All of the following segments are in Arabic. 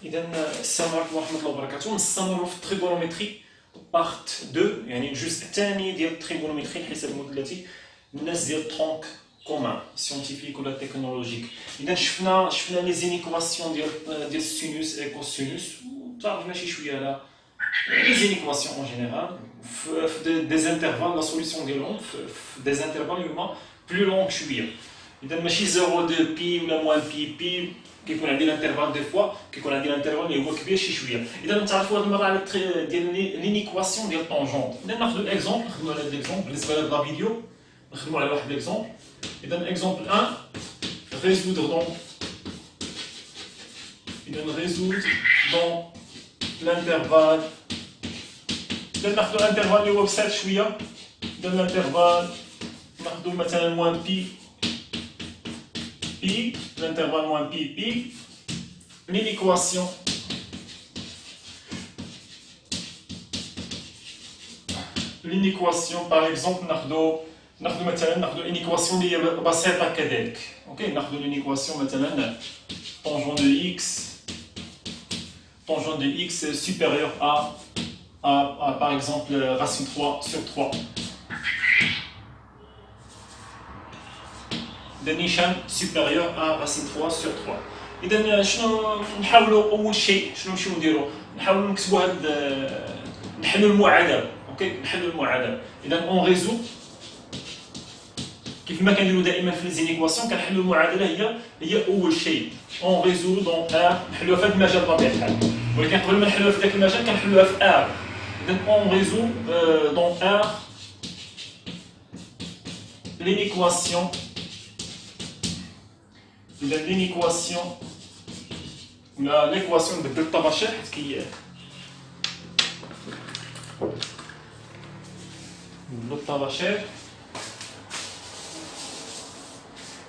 إذا السلام عليكم ورحمة الله وبركاته. نستمر في التريغونومتري بارت 2، يعني الجزء الثاني ديال التريغونومتري الحساب المثلثي الناس ديال الترونك كومان سيونتيفيك ولا تكنولوجيك. إذا شفنا لي زينيكواسيون ديال السينوس اي كوسينوس، وتعرفنا شي شويه على لي زينيكواسيون اون جينيرال في دي انترفال لا سوليسيون ديالهم في دي انترفال اللي هما بلو لونغ شويه. إذا ماشي 0.2 بي ولا موان بي كيكون عندي الانترفال دي فوا كيكون عندي الانترفال اللي هو كبير شي شويه. اذا نتعرفوا هذه المره على ديال لينيكواسيون ديال طونجونت. اذا ناخذ اكزومبل، نخدموا على هذا الاكزومبل بالنسبه لهذا لا فيديو، نخدموا على واحد الاكزومبل. اذا اكزومبل 1 résoudre donc dans l'intervalle. اذا ناخذ الانترفال اللي هو بسيط شويه. اذا الانترفال ناخذ مثلا موان بي l'intervalle moins pi, l'inéquation par exemple ناخذ مثلا une équation اللي هي بسيطه كذلك. اوكي، ناخذ l'inéquation مثلا tangent de x supérieur à par exemple racine 3 sur 3. de نيشان supérieur à racine 3 sur 3. إذا شنو نحاولوا أول شيء شنو نديروا؟ نحاولوا نكتبوا نحلوا المعادلة. أوكي، نحلوا المعادلة. إذا أون ريزو كيف ما كنديروا دائما في ليزينيكواسيون، كنحلوا المعادلة هي أول شيء. أون ريزو دونك ار، نحلوها في هذا المجال بطبيعة الحال، ولكن قبل ما نحلوها في ذاك المجال كنحلوها في ار. إذا أون ريزو دونك ار لينيكواسيون. إذا لينيكواسيون ولا ليكواسيون نبدل الطباشير حيت نبدلو الطباشير.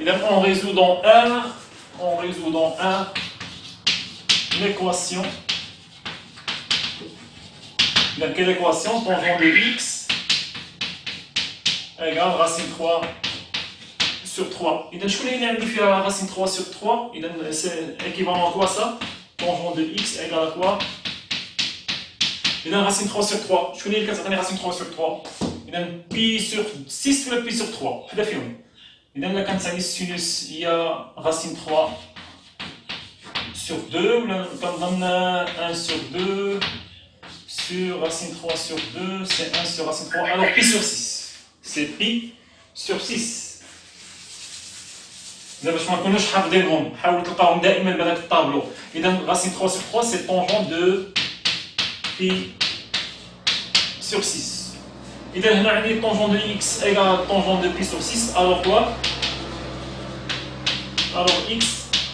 إذا on résout dans R l'équation. إذا quelle équation? Tangent de x égale racine 3 sur 3. إذا شكون اللي عندي فيها racine 3 sur 3؟ إذا c'est équivalent à quoi ça? Tangent de x égale à quoi? إذا racine 3 sur 3 شكون اللي كتعطيني racine 3 sur 3؟ إذا pi sur 6 ولا pi sur 3؟ وحده فيهم. إذا إلا كانت عندي السينوس هي racine 3 sur 2 ولا كنظن 1 sur 2 sur racine 3 sur 2 c'est 1 sur racine 3. Alors pi sur 6 c'est pi sur 6. إذا باش ما نكونوش حافظينهم حاولوا تلقاهم دائما بهذاك الطابلو. إذا racine 3 sur 3 c'est tangent de pi sur 6. إذا هنا عندي tangent de x égale tangent de pi sur 6. alors quoi? alors x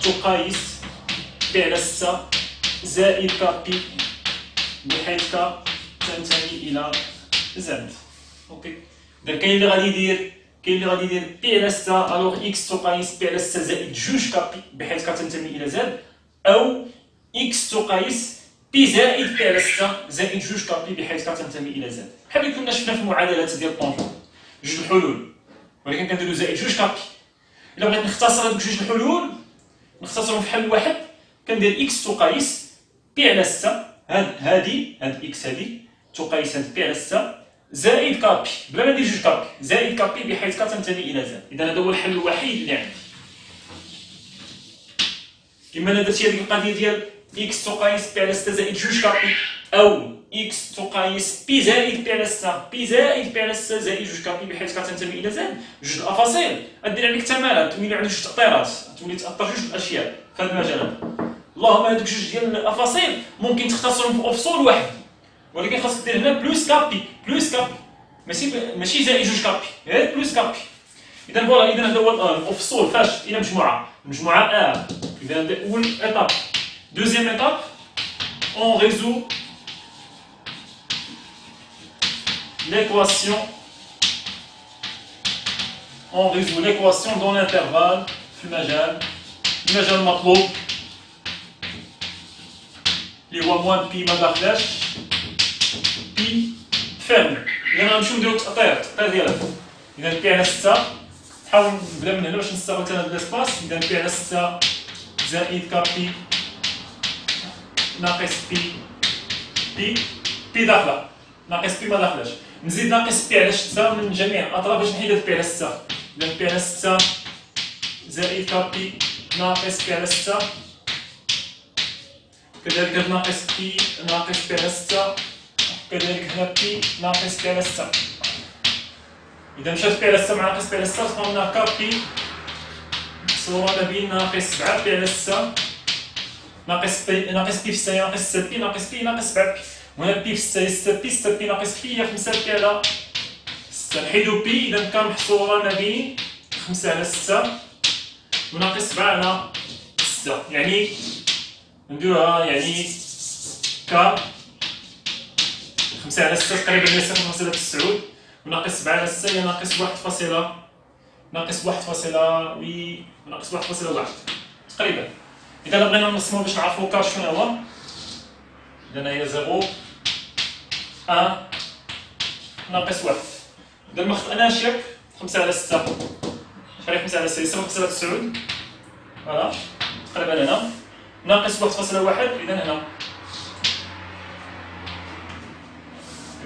تقايس pi على 6 زائد k pi بحيث k تنتمي إلى z. أوكي، إذا كاين اللي غادي يدير بي على 6 الوغ اكس تقايس بي على 6 زائد جوج كابي بحيث كتنتمي الى زد، او اكس تقايس بي زائد بي على 6 زائد جوج كابي بحيث كتنتمي الى زد. بحال اللي كنا شفنا في المعادلات ديال الطونجون جوج الحلول، ولكن كنديرو زائد جوج كابي. الا بغيت نختصر هاد جوج الحلول نختصرهم في حل واحد، كندير اكس تقايس بي على 6 هاد اكس هادي تقايس هاد بي على 6 زائد كابي بلا ما ندير جوج كابي زائد كابي بحيث كتنتمي الى زد. اذا هذا هو الحل الوحيد اللي عندي. كما انا درتي هذيك القضيه ديال اكس تقايس بي على 6 زائد جوج كابي، او اكس تقايس بي زائد بي على 6 بي زائد بي على 6 زائد جوج كابي بحيث كتنتمي الى زد. جوج الافاصيل غدير عليك تمارات، تولي عندك جوج تاطيرات، تولي تاطر جوج الاشياء في هذا المجال هذا. اللهم هذوك جوج ديال الافاصيل ممكن تختصرهم في افصول واحد، ولكن خاصك دير هنا بلوس كابي ماشي زائد جوج كابي، غير بلوس كابي. اذا فوالا، اذا هذا هو الافصول فاش الى مجموعه ار. اذا هذا اول ايطاب. دوزيام ايطاب اون ريزو l'équation dans l'intervalle في المجال المطلوب اللي هو موان بي ما داخلاش بي فيرمي. إذا غنمشيو نديرو التأطير ديالها. إذا بي على 6 نحاول نبدا من هنا باش نستغل هاد الاسباس. إذا بي على 6 زائد كابي ناقص بي، بي داخله، ناقص بي ما داخلاش، نزيد ناقص بي على 6 من جميع الاطراف باش نحيد هاد بي على 6، اذا بي على 6 زائد كابي ناقص بي على 6، كذلك هاد ناقص بي ناقص بي على 6، كذلك هنا بي ناقص بي على 6. إذا مشات بي على 6 مع ناقص بي على 6 تلقاو كابي صورة ما بين ناقص 7 بي على 6 ناقص بي في 6 ناقص 6 بي ناقص بي ناقص 7 بي، وهنا بي في 6 هي 6 بي، 6 بي ناقص بي هي 5 بي على 6. نحيدو بي إذا كان محصورة ما بين 5 على 6 وناقص 7 على 6، يعني نديروها يعني ك 5 على 6 تقريبا هي 0.9 وناقص 7 على 6 هي ناقص 1.1 تقريبا. إذا بغينا نقسمو باش نعرفو كاش شنو هو، إذا هي 0 1 ناقص 1. إذا ما خطأناش ياك 5 على 6 شحال هي 5 على 6 هي 0.9 فوالا تقريبا هنا ناقص 1.1 إذا هنا.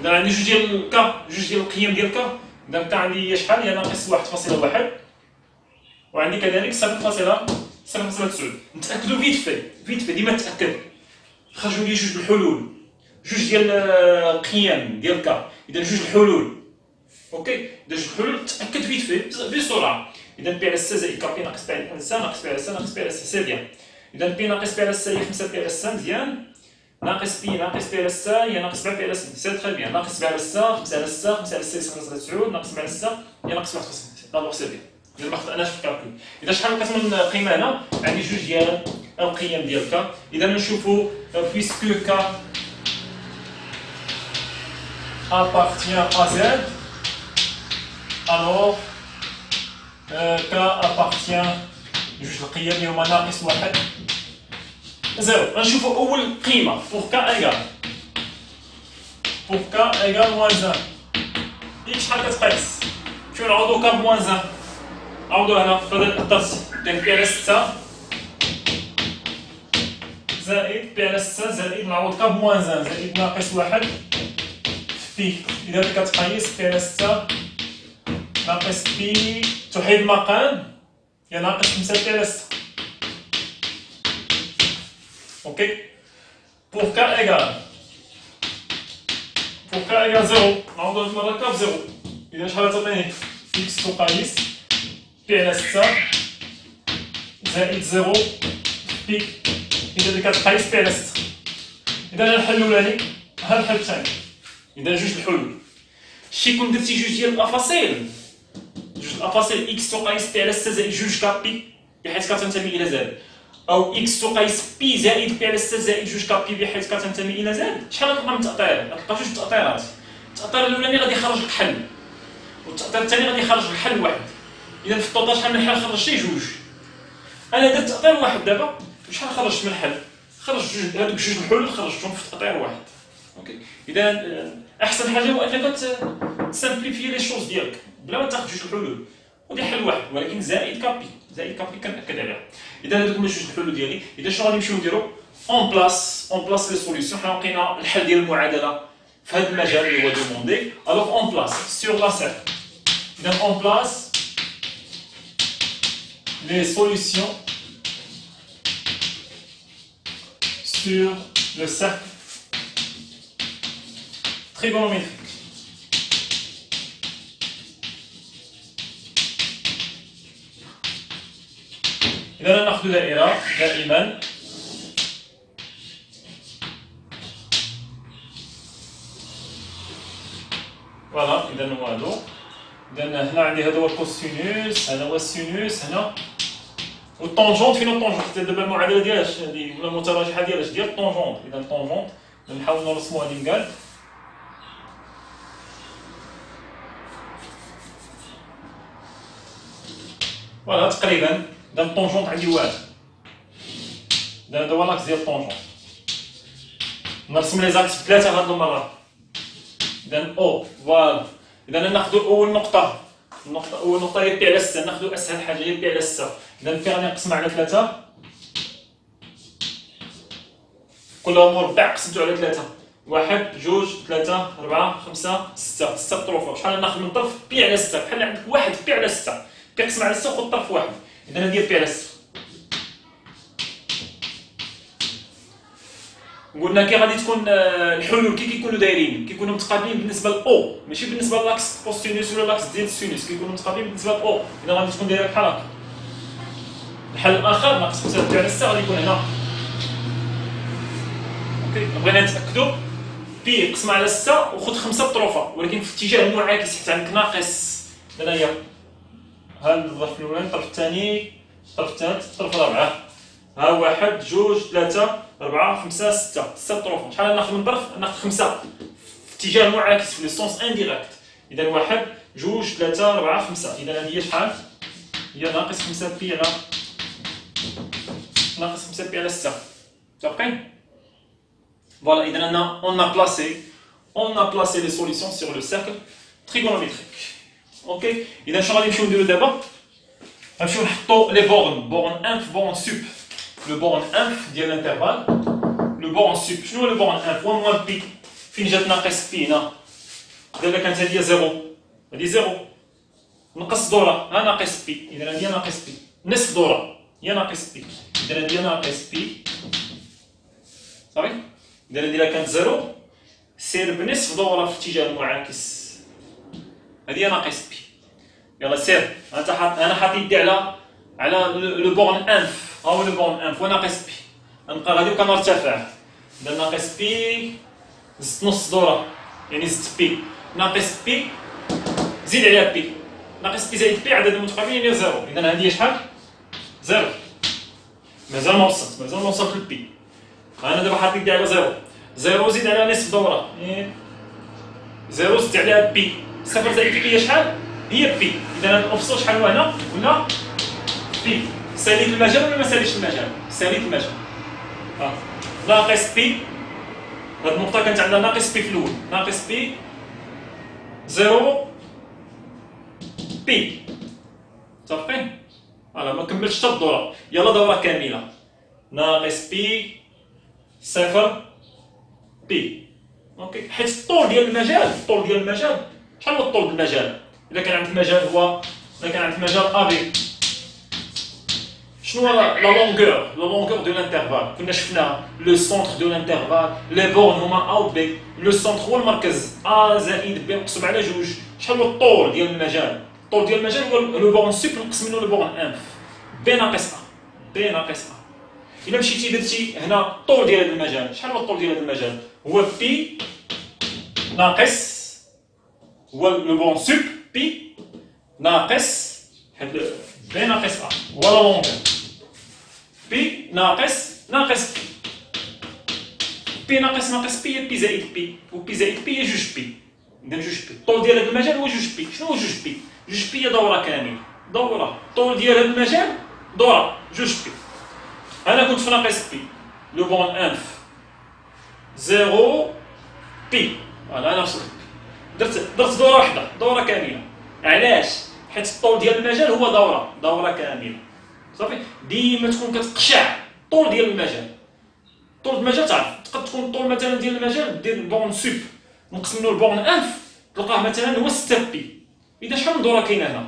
إذا عندي جوج ديال الكا، جوج ديال القيم ديال الكا، إذا كان عندي هي شحال هي ناقص 1.1 وعندي كذلك 0.9. نتأكدو فيت في ديما نتأكد، خرجوا لي جوج الحلول، جوج ديال القيم ديال الكا، إذا جوج الحلول اوكي، إذا جوج الحلول تأكد فيت في بسرعة. إذا بي على 6 زائد كا بي ناقص بي على 6 ناقص بي على 6 ناقص بي على 6 سي ديال. إذا بي ناقص بي على 6 هي 5 بي على 6 مزيان، ناقص بي على 6 هي ناقص 7 بي على 6 سي تري بيان، ناقص بي على 6 5 على 6 5 على 6 0.9 ناقص بي على 6 هي ناقص 1.6 دابور سي بيان. إذا ما خطأناش في الكالكول. إذا شحال بقات من قيمة هنا؟ عندي جوج ديال القيم ديال كا. إذا نشوفو بويسكو كا appartient à Z, alors K appartient جوج القيم اللي هما ناقص 1 0. غنشوفو أول قيمة pour K égale moins 1. إيك شحال كتقيس؟ شنو نعوضو K بموان 1؟ نعوضو هنا في هذا الدرس، إذا بي على 6 زائد بي على 6 زائد نعوض K بموان 1 زائد ناقص 1 بي. إذا كتقيس بي على 6 ناقص بي تحيد المقام هي ناقص 5 بي على 6 اوكي. pour K égale 0 نعوضو هاد المرة K بزيرو. إذا شحال تعطيني إكس تقيس بي على 6 زائد 0 بي. إذا كتقيس بي على 6. إذا الحل الأولاني ها الحل الثاني. إذا جوج الحلول شي كون درتي جوج ديال الأفاصيل، جوج الأفاصيل إكس تقيس بي على 6 زائد جوج كابي بحيث كتنتمي إلى زد، أو إكس تقيس بي زائد بي على 6 زائد جوج كابي بحيث كتنتمي إلى زد. شحال غتلقى من تأطير؟ غتلقى جوج تأطيرات. التأطير الأولاني غادي يخرج لك حل، والتأطير الثاني غادي يخرج لك حل واحد. إذا في الطوطال شحال من حل خرجتي؟ جوج. أنا درت تأطير واحد دابا، شحال خرجت من حل؟ خرجت جوج، هادوك جوج الحلول خرجتهم في تأطير واحد. اوكي. إذا أحسن حاجة هو أنك تسامبليفي لي شوز ديالك بلا ما تاخذ جوج الحلول ودير حل واحد ولكن زائد كابي كنأكد عليها. إذا هادوك هما جوج الحلول ديالي. إذا شنو غادي نمشيو نديرو؟ اون بلاس لي سوليسيون. حنا لقينا الحل ديال المعادلة في هذا المجال اللي هو دوموندي، الوغ اون بلاس سور لا سيركل. إذا اون بلاس لي سوليسيون sur le cercle trigonométrique. إذا نأخذ دائرة دائما فوالا. إذا هو هادو، إذا هنا عندي هذا هو الكوسينوس، هذا هو السينوس هنا، والطونجونت فين الطونجونت؟ دابا المعادلة ديالها هادي ولا المتراجحة ديالها ديال الطونجونت. إذا الطونجونت نحاول نرسمو هادي مكال. فوالا تقريبا. إذا الطونجونت عندي واحد، إذا هذا هو لاكس ديال الطونجونت. نرسم لي زاكس بثلاثة هاد المرة. إذا أو فوالا. إذا ناخدو أول نقطة، أول نقطة هي بي على 6، ناخدو أسهل حاجة هي بي على 6. إذا بي غادي نقسمها على 3، كلها مربع قسمتو على 3. 1 2 3 4 5 6 6 طروفه. شحال ناخذ من طرف بي على 6 بحال عندك 1 بي على 6 بي قسم على 6 وخذ طرف واحد. اذا هذه بي على 6. قلنا كي غادي تكون الحلول كيكونوا دايرين كيكونوا متقابلين بالنسبه لاو ماشي بالنسبه لاكس بوستينوس ولا لاكس ديال السينوس كيكونوا متقابلين بالنسبه لاو. اذا غادي تكون دايره بحال هكا. الحل الاخر ناقص 5 بي على 6 غادي يكون هنا. اوكي بغينا نتاكدوا بي قسم على 6 وخذ 5 طروفه ولكن في اتجاه معاكس حيت عندك ناقص. هنا هي ها الظرف الاولاني الطرف الثاني الطرف الثالث الطرف الرابع. ها 1 2 3 4 5 6 6 طروفه. شحال ناخذ من طرف؟ ناخذ 5 في اتجاه معاكس في لو سونس انديريكت. اذا 1 2 3 4 5. اذا هذه هي شحال؟ هي ناقص 5 بي على ناقص 5 بي على 6. متفقين؟ Voilà, et maintenant on a placé les solutions sur le cercle trigonométrique. Ok, et là, je vais vous dire d'abord, je vais les bornes, borne inf, borne sup. Le borne inf dit l'intervalle, le borne sup. Je vais le borne inf, 1 moins pi. Fin j'ai ناقص pi, non. دابا كانت هذه 0. هذه 0. نقص دورة، ها ناقص pi. إذا هذه ناقص pi. نصف دورة، هي ناقص pi. إذا هذه ناقص pi. صافي؟ إذا هذه كانت 0 سير بنصف دورة في اتجاه المعاكس. هذه ناقص بي. يلا سير. أنا حاط يدي على لو بورن انف. ها هو لو بورن انف وناقص بي. نبقى غادي وكنرتفع. إذا ناقص بي زدت نص دورة يعني زدت بي. ناقص بي زيد عليها بي. ناقص بي زائد بي عدد المتقابلين هي 0. إذا هذه شحال؟ 0. مازال ما وصلت للبي. أنا دابا حاط يدي على 0. 0 زيد على نصف دورة. 0 زيد عليها بي. 0 زائد بي هي شحال؟ هي بي. إذا هاد الأفصل شحال هو هنا؟ قلنا بي. ساليت المجال ولا ما ساليتش المجال؟ ساليت المجال. ناقص بي. هاد النقطة كانت عندنا ناقص بي في الأول. ناقص بي 0 بي. متفقين؟ فوالا ما كملتش حتى الدورة. يلا دورة كاملة. ناقص بي 0 بي. اوكي حيت الطول ديال المجال شحال هو الطول ديال المجال؟ الا كان عندك المجال ابي شنو هو لا لونغور دو لانترفال؟ كنا شفنا لو سونتر دو لانترفال لي بورن هما ا و بي. لو سونتر هو المركز ا زائد بي مقسوم على جوج. شحال هو الطول ديال المجال؟ الطول ديال المجال هو لو بورن سوب نقسم منه لو بورن انف بي ناقص ا. إلا مشيتي درتي هنا الطول ديال هذا المجال، شحال هو الطول ديال هذا المجال؟ هو بي ناقص هو لو بون سوب بي ناقص بي ناقص ا هو لا لونغور. بي ناقص بي ناقص بي هي بي زائد بي و بي زائد بي هي جوج بي. إذا جوج بي الطول ديال هذا المجال هو جوج بي. شنو هو جوج بي؟ جوج بي هي دورة كاملة. الطول ديال هذا المجال دورة جوج بي. أنا كنت في ناقص بي لو بون انف 0 بي. فوالا أنا وصلت درت دورة وحدة دورة كاملة. علاش؟ حيت الطول ديال المجال هو دورة كاملة. صافي ديما تكون كتقشع الطول ديال المجال. طول المجال تعرف تقد تكون الطول مثلا ديال المجال ديال البورن سوب نقسم منو البورن انف تلقاه مثلا هو 6 بي. إذا شحال من دورة كاينة هنا؟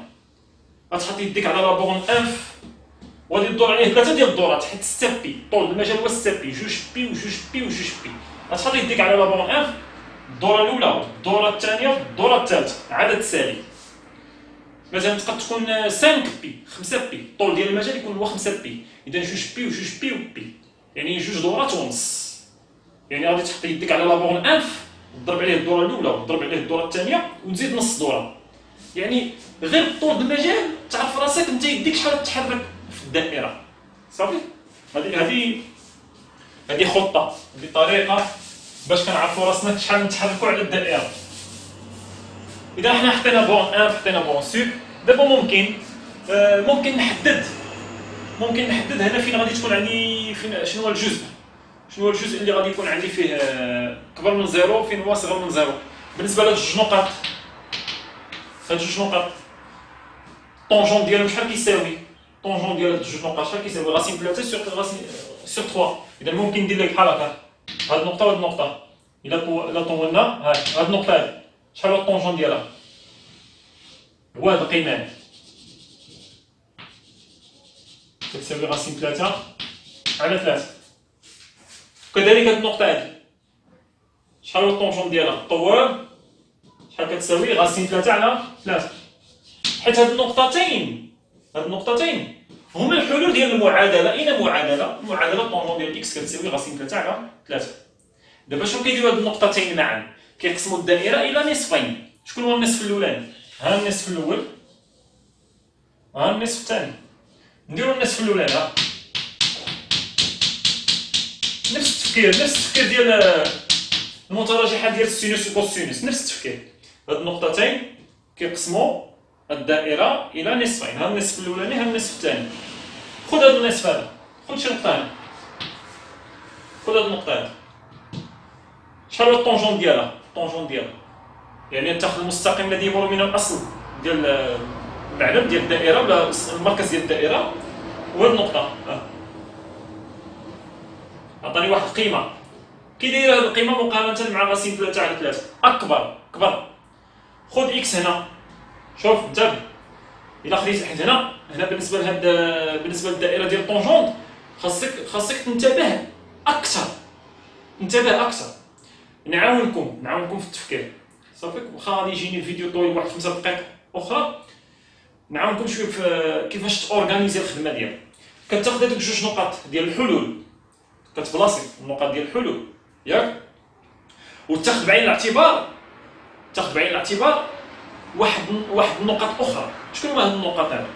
غتحط يديك على لا بورن انف وغادي تدور عليه 3 ديال الدورات حيت 6 بي. طول المجال هو 6 بي. جوج بي وجوج بي وجوج بي. غتحط يديك على لا بورن انف الدورة الأولى الدورة الثانية الدورة الثالثة عدد سالي. مثلا تقد تكون 5 بي 5 بي. الطول ديال المجال يكون هو 5 بي. إذا جوج بي وجوج بي وبي يعني جوج دورات ونص. يعني غادي تحط يديك على لا بورن انف تضرب عليه الدورة الأولى وتضرب عليه الدورة الثانية وتزيد نص دورة. يعني غير الطول د المجال تعرف راسك انت يديك شحال تتحرك في الدائرة. صافي هذه خطة، هذه طريقة باش كنعرفوا راسنا شحال نتحركوا على الدائرة. إذا حنا حطينا بون ان حطينا بون سوب دابا ممكن نحدد هنا فين غادي تكون عندي شنو هو الجزء اللي غادي يكون عندي فيه كبر من زيرو فين هو صغر من زيرو. بالنسبة لهاد جوج نقط طونجون ديالهم شحال كيساوي؟ طونجون ديال هاد جوج نقط شحال كيساوي؟ راسين 3 سور 3. إذا ممكن ندير لك بحال هكا هاد النقطة وهاد النقطة، إلا طولنا هاد النقطة هادي، شحال هو الطونجون ديالها؟ هو هاد القيمة هادي، كتساوي غاسين 3 على 3. وكذلك هاد النقطة هادي، شحال هو الطونجون ديالها؟ طول شحال كتساوي غاسين 3 على 3. حيت هاد النقطتين هما الحلول ديال المعادلة. أين معادلة؟ معادلة طونجون ديال إكس كتساوي غاسين 3 على 3. دابا شنو كيديروا هاد النقطتين معا؟ كيقسموا الدائرة إلى نصفين. شكون هو النصف الأولاني؟ ها النصف الأول، ها النصف الثاني. نديرو النصف الأولاني، ها نفس التفكير ديال المتراجحة ديال السينوس والكوسينوس، نفس التفكير. هاد النقطتين كيقسموا الدائرة إلى نصفين، ها النصف الأولاني ها النصف الثاني. خذ هاد النصف هذا، خذ شي نقطة هنا، خذ هاد النقطة هادي، شحال هو الطونجون ديالها؟ الطونجون ديالها يعني تاخذ المستقيم الذي يمر من الأصل ديال المعلم ديال الدائرة ولا المركز ديال الدائرة، وهاد النقطة عطاني واحد القيمة. كي داير هاد القيمة مقارنة مع غاسين 3 على 3 أكبر. خذ إكس هنا، شوف انتبه، إلا خديت حيت هنا بالنسبة للدائرة ديال الطونجون خاصك تنتبه أكثر. نعاونكم في التفكير صافي. واخا غادي يجيني الفيديو طويل واحد 5 دقائق أخرى، نعاونكم شويه في كيفاش تورغانيزي الخدمة ديالك. كتاخد هذوك جوج نقاط ديال الحلول، كتبلاصي النقاط ديال الحلول ياك، وتاخد بعين الاعتبار واحد النقط اخرى. شكون هما هاد النقاط هادو؟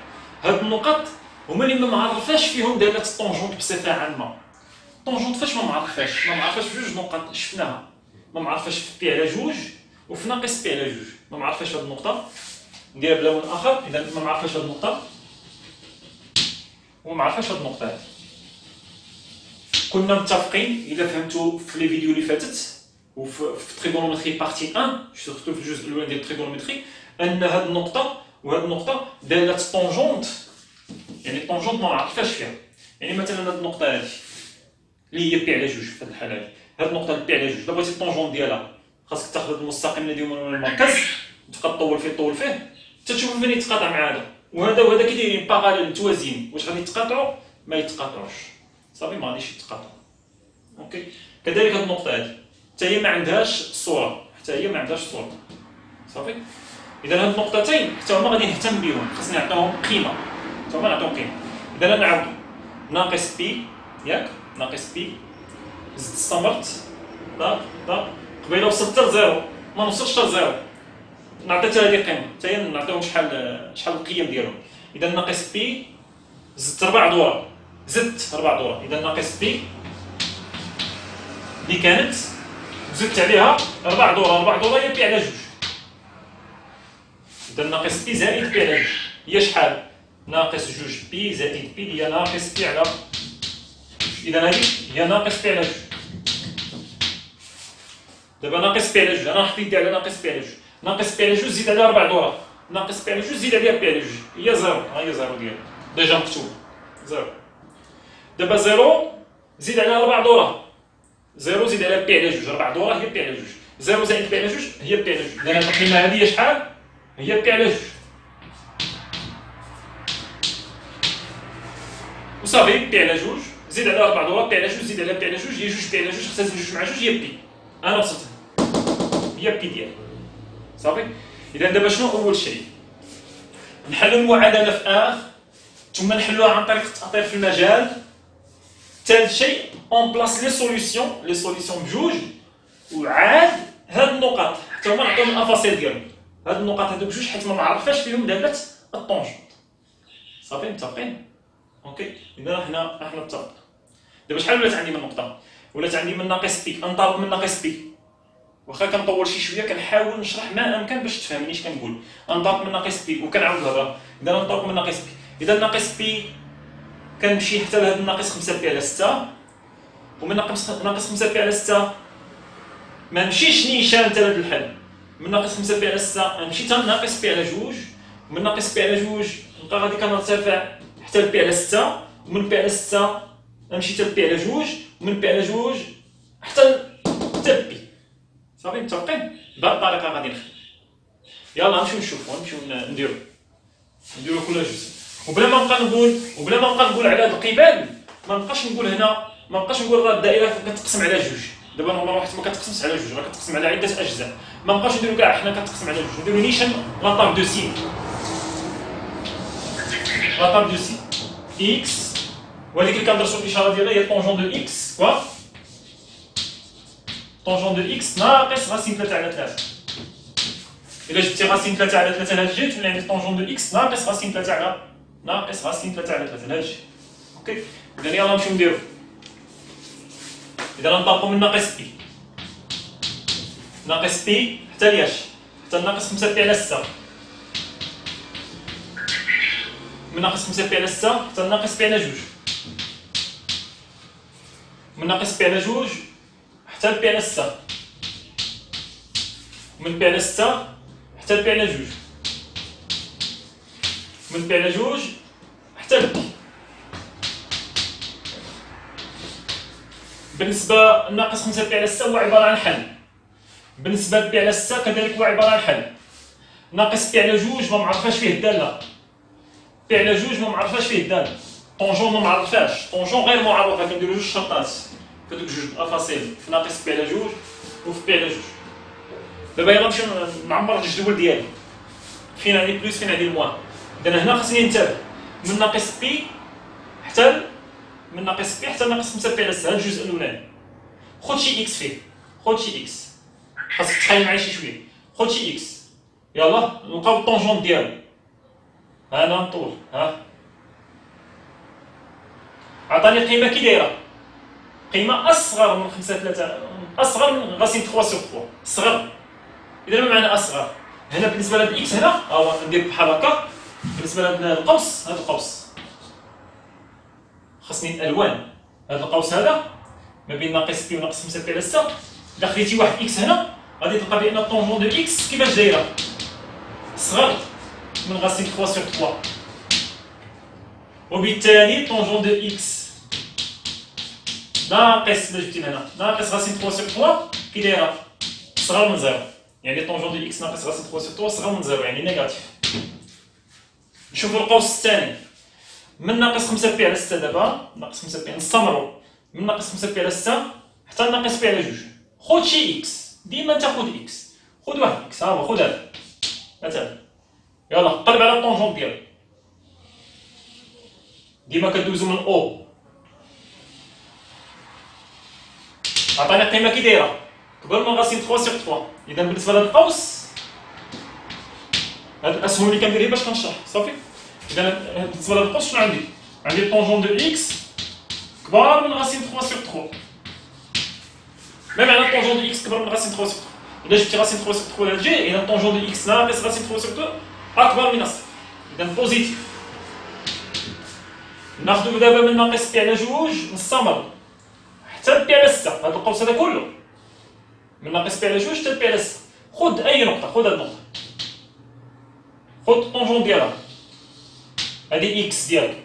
هاد النقاط هما اللي ما معرفاش فيهم داله الطونجونت بصفه عامه. الطونجونت فاش ما معرفاش في جوج نقط شفناها، ما معرفاش في بي على جوج وفي ناقص بي على جوج. ما معرفاش هاد النقطه، نديرها بلون اخر. اذا ما معرفاش هاد النقطه وما معرفاش هاد النقطه هادي. كنا متفقين الا فهمتوا في لي فيديو اللي فاتت وفي تريغونومتري بارتي 1 سورتو في الجزء الاول ديال التريغونومتري، ان هاد النقطه وهاد النقطه داله الطونجونت، يعني الطونجونت ما عرفاش فيها. يعني مثلا هاد النقطه هادي اللي هي بي على جوج في هاد الحاله هادي، هاد النقطه بي على جوج الا بغيتي الطونجون ديالها خاصك تاخذ المستقيم الذي يمر من المركز تبقى تطول فيه حتى تشوف فين يتقاطع مع هذا وهذا كي دايرين باراليل متوازيين. واش غادي يتقاطعوا؟ ما يتقاطعوش صافي، ما غاديش يتقاطعوا. اوكي. كذلك هاد النقطه هادي حتى هي ما عندهاش صوره، صافي. اذا هاد النقطتين حتى هما غادي نهتم بهم، خاصني نعطيهم قيمه، اذا نعاودو ناقص بي ياك، ناقص بي زدت استمرت داك قبيله وصلت حتى لزيرو، ما نوصلش حتى لزيرو، نعطيت هذه قيمه حتى هي نعطيهم شحال القيم ديالهم. اذا ناقص بي زدت 4 دورات، اذا ناقص بي اللي كانت زدت عليها 4 دورات هي بي على جوج. اذا ناقص بي زائد بي على جوج هي شحال؟ ناقص جوج بي زائد بي هي ناقص بي على جوج. اذا هذه هي ناقص بي على جوج. دابا ناقص بي على جوج انا حطيت دي على ناقص بي على جوج، ناقص بي على جوج زيد عليها 4 دورات، ناقص بي على جوج زيد عليها بي على جوج هي زيرو. ها هي زيرو ديالها ديجا مكتوب زيرو. دابا زيرو زيد عليها 4 دورات، زيرو زيد عليها بي على جوج، 4 دورات هي بي على جوج، زيرو زائد بي على جوج هي بي على جوج. اذا هاد القيمه هذه هي شحال؟ هي بي على جوج وصافي. بي على جوج زيد عليها 4 دورات بي على جوج زيد عليها بي على جوج هي جوج بي على جوج، اختزل جوج مع جوج هي بي. انا وصلت هي بي ديالي صافي. اذا دابا شنو اول شيء؟ نحلوا المعادله في ار ثم نحلوها عن طريق التاطير في المجال. ثالث شيء اون بلاص لي سوليسيون بجوج، وعاد هاد النقط حتى هما نعطيهم الافاصيل ديالهم. هاد النقط هادو بجوج حيت ما معرفاش فيهم داله الطونجونت صافي. متفقين؟ اوكي. اذا حنا متفقين. دابا شحال ولات عندي من نقطه؟ ولات عندي من ناقص بي، انطلق من ناقص بي. واخا كنطول شي شويه كنحاول نشرح ما امكن باش تفهمني اش كنقول. انطلق من ناقص بي وكنعاود الهضره. اذا ننطلق من ناقص بي، اذا ناقص بي كنمشي حتى لهاد الناقص 5 بي على 6، ومن ناقص 5 بي على 6 ما نمشيش نيشان حتى لهاد الحل. من ناقص 5 بي على 6 نمشي حتى ناقص بي على جوج، ومن ناقص بي على جوج نبقى غادي كنرتفع حتى لبي على 6، ومن بي على 6 نمشي حتى لبي على جوج، ومن بي على جوج حتى بي. صافي متفقين؟ بهاد الطريقه غادي نخدم. يلا نمشيو نشوفو، نمشيو نديرو كل جزء. وبلا ما نبقى نقول على هاد القبال، ما نبقاش نقول هنا، ما نبقاش نقول راه الدائره كتقسم على جوج. دابا نورمال واحد ما كتقسمش على جوج، راه كتقسم على عده اجزاء. ما نبقاوش نديرو كاع حنا كتقسم على جوج، نديرو نيشان لا طاب دو سين. لا طاب دو سين اكس، وهذيك اللي كندرسو الاشاره ديالها هي طونجون دو اكس كوا، طونجون دو اكس ناقص راسين 3 على 3. إلا جبتي راسين 3 على 3 لهاد الجهه تولي عندك طونجون دو اكس ناقص راسين 3 على 3 لهاد الجهه. اوكي، إذا يلا نمشيو نديرو. إذا غنطلقو من ناقص بي، ناقص بي حتى لياش؟ حتى ناقص 5 بي على 6. من ناقص 5 بي على 6 حتى ناقص بي على 2. من ناقص بي على 2 حتى بي على 6. من بي على 6 حتى بي على 2. من بي على 2 حتى بي. بالنسبه ناقص 5 بي على 6 هو عباره عن حل. بالنسبه لبي على 6 كذلك هو عباره عن حل. ناقص بي على 2 ما معرفاش فيه الداله. بي على 2 ما معرفاش فيه الداله. طونجون ما معرفاش، طونجون غير معرفه، كنديرو جوج شرطات في دوك جوج افاصيل، في ناقص بي على 2 وفي بي على 2. دابا يلا نمشيو نعمر الجدول ديالي. فين عندي بلوس فين عندي الموان. اذا هنا خصني ننتبه من ناقص بي حتى ناقص 5 بي على 6، هذا الجزء الاولاني. خذ شي اكس فيه، خذ شي اكس، خاصك تخيل معايا شي شويه. خذ شي اكس، يلا نلقاو الطونجون ديالو. ها انا نطول، ها عطاني قيمه كي دايره، قيمه اصغر من 5 اصغر من غاسين 3 سور 3 صغر. اذا ما معنى اصغر؟ هنا بالنسبه لهاد اكس هنا ها ندير بحال هكا. بالنسبه لهاد القوس، هاد القوس خاصني الالوان. هاد القوس هذا ما بين ناقص بي وناقص 5 بي على 6. الا خديتي واحد اكس هنا غادي تلقى بان الطونجون دو اكس كيفاش دايره، صغر من غاسين 3 سور 3. وبالتالي طونجون دو اكس ناقص، الا جبتي هنا ناقص غاسين 3 سور 3 كي دايره، صغر من زيرو. يعني طونجون دو اكس ناقص غاسين 3 سور 3 صغر من زيرو، يعني نيجاتيف. نشوفوا القوس الثاني من ناقص 5 بي على 6. دابا ناقص 5 بي نستمروا من ناقص 5 بي على 6 حتى ناقص بي على 2. خذ شي اكس، ديما تاخذ اكس، خذ واحد اكس، ها هو خذ هذا مثلا. يلا قلب على الطونجون ديالو، ديما كدوزو من او. عطاني قيمه كي دايره كبر من غاسين 3 سور 3. اذا بالنسبه لهاد القوس، هاد الاسهم اللي كندير باش كنشرح صافي. اذا بالنسبه لهاد القوس شنو عندي؟ عندي طونجون دو اكس كبار من غاسين 3 سور 3. ما معنى طونجون دو اكس كبر من غاسين 3 سور 3؟ اذا جبتي غاسين 3 سور 3 لهاد اذا طونجون دو اكس ناقص غاسين 3 سور 2 اكبر من الصفر، اذا بوزيتيف. ناخذ دابا من ناقص بي على 2 نستمر حتى بي على 6. هذا القوس هذا كله من ناقص بي على 2 حتى بي على 6. خذ اي نقطه، خذ هاد النقطه، خذ الطونجون ديالها، هذه اكس ديالك.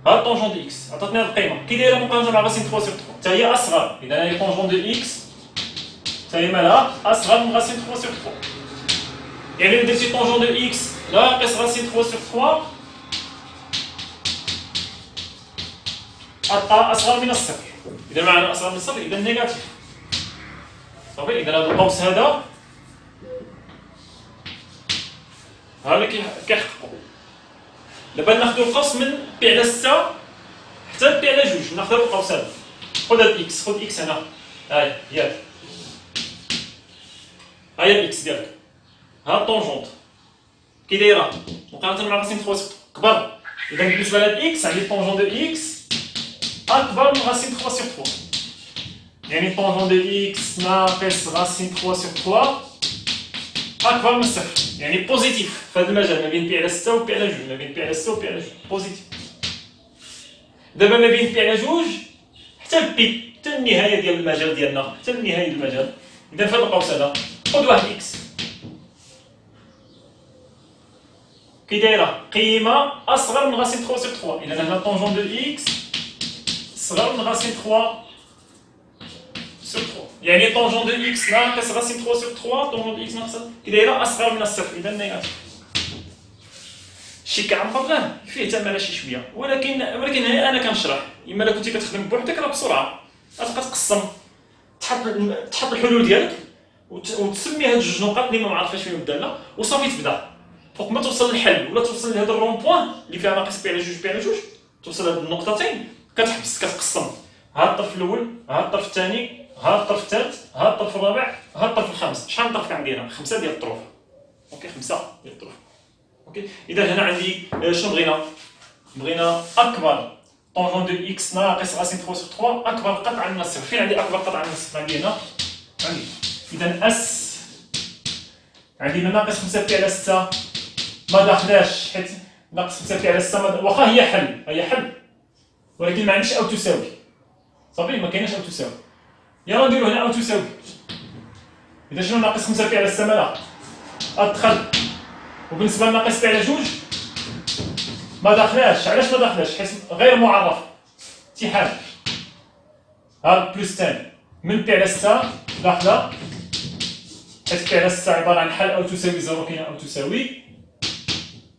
ها الطونجون دو اكس عطاتني هاد القيمه كي دايره مقارنه مع غاسين 3 سور 3، حتى هي اصغر. اذا هذه طونجون دو اكس حتى هي مالها اصغر من غاسين 3 سور 3. يعني الا درتي طونجون دو اكس ناقص غاسين 3 سور 3 غتلقى اصغر من الصفر. اذا معنى اصغر من الصفر اذا نيجاتيف صافي. اذا هذا القوس هذا ها اللي كيحققو. دابا ناخذ القوس من بي على 6 حتى بي على 2. ناخذ القوس هذا، خذ هاد اكس، خذ اكس هنا، هاي ياك، ها هي الاكس ديالك. ها الطونجونت كي دايره مقارنه مع غاسين 3 كبر. اذا بالنسبه لهاد اكس عندي طونجون دو اكس اكبر من غاسين 3 سور 3. يعني طونجون دو اكس ناقص غاسين 3 سور 3 اكبر من الصفر، يعني بوزيتيف في هذا المجال ما بين بي على 6 و بي على 2. ما بين بي على 6 و بي على 2 بوزيتيف. دابا ما بين بي على 2 حتى بي، حتى النهايه ديال المجال ديالنا، حتى النهايه ديال المجال. اذا في هذا القوس هذا خذ واحد اكس كي دايره قيمه اصغر من غاسين 3 سور 3. اذا هنا طونجون دو اكس صغر من غاسين 3 سور 3. يعني طونجون دو اكس ناقص راسين 3 sur 3 طونجون دو اكس ناقص كي دايره اصغر من الصفر اذا نيجاتيف. الشيء كعمرناه فيه تماره شي شويه، ولكن هنا انا كنشرح. اما الا كنتي كتخدم بوحدك راه بسرعه غتبقى تقسم، تحط الحلول ديالك وتسمي هاد جوج نقاط اللي ما معرفاش فيهم الداله وصافي تبدا فوق ما توصل للحل ولا توصل لهاد الرون بوان اللي فيها ناقص بي على جوج بي على جوج، توصل لهاد النقطتين كتحبس كتقسم. ها الطرف الاول، ها الطرف الثاني، ها الطرف الثالث، ها الطرف الرابع، ها الطرف الخامس. شحال من طرف عندي هنا؟ 5 ديال الطروف. اوكي 5 ديال الطروف. اوكي اذا هنا عندي شنو بغينا اكبر طونجون دو اكس ناقص راسين 3 sur 3 اكبر قطعه من الصفر. فين عندي اكبر قطعه من الصفر؟ عندي هنا، عندي اذا اس عندي هنا ناقص 5 بي على 6 ما داخلاش، حيت ناقص 5 بي على 6 واخا هي حل ولكن ما عنديش او تساوي. صافي ما كايناش او تساوي. يلا نديرو هنا او تساوي. اذا شنو ناقص 5 بي على 6 مالا ادخل، وبالنسبه لناقص بي على جوج ما داخلاش. علاش ما داخلاش؟ حيت غير معرف اتحاد. ها بلس تاني من بي على 6 داخله، حيت بي على 6 عباره عن حل او تساوي زيرو، كاينه او تساوي.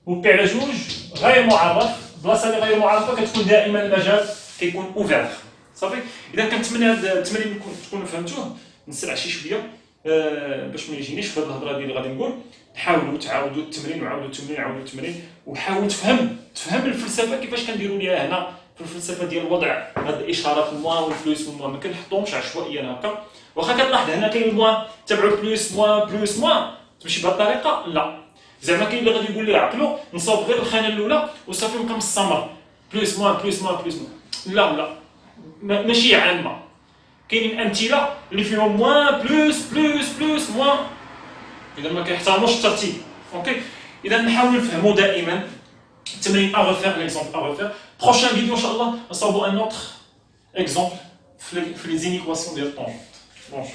و بي على جوج غير معرف، بلاصه اللي غير معرفه كتكون دائما المجال كيكون اوفير. صافي اذا كنتمنى هاد التمرين تكونوا فهمتوه. نسرع شي شويه باش ما يجينيش في هاد الهضره ديالي غادي نقول. حاولوا تعاودوا التمرين وعاودوا التمرين وعاودوا التمرين، وحاول تفهم الفلسفه كيفاش كنديروا ليها هنا في الفلسفه ديال وضع هاد الاشارات الموان والبلوس والموان. ما كنحطهمش عشوائيا هكا. واخا كتلاحظ هنا كاين الموان تبعو بلوس موان تمشي بهاد الطريقه، لا زعما كاين اللي غادي يقول لي عقلو نصاوب غير الخانه الاولى وصافي نبقى مستمر بلوس موان. لا ماشي عامه. كاينين امثله اللي فيهم موان بلوس موان، اذا ما كيحترموش الترتيب. اوكي اذا نحاول نفهموا دائما التمرين افير ليكزومبل افير. بروشان فيديو ان شاء الله نصاوبوا ان اوتر اكزومبل في لي زينيكواسيون ديال طونجون. بونجور.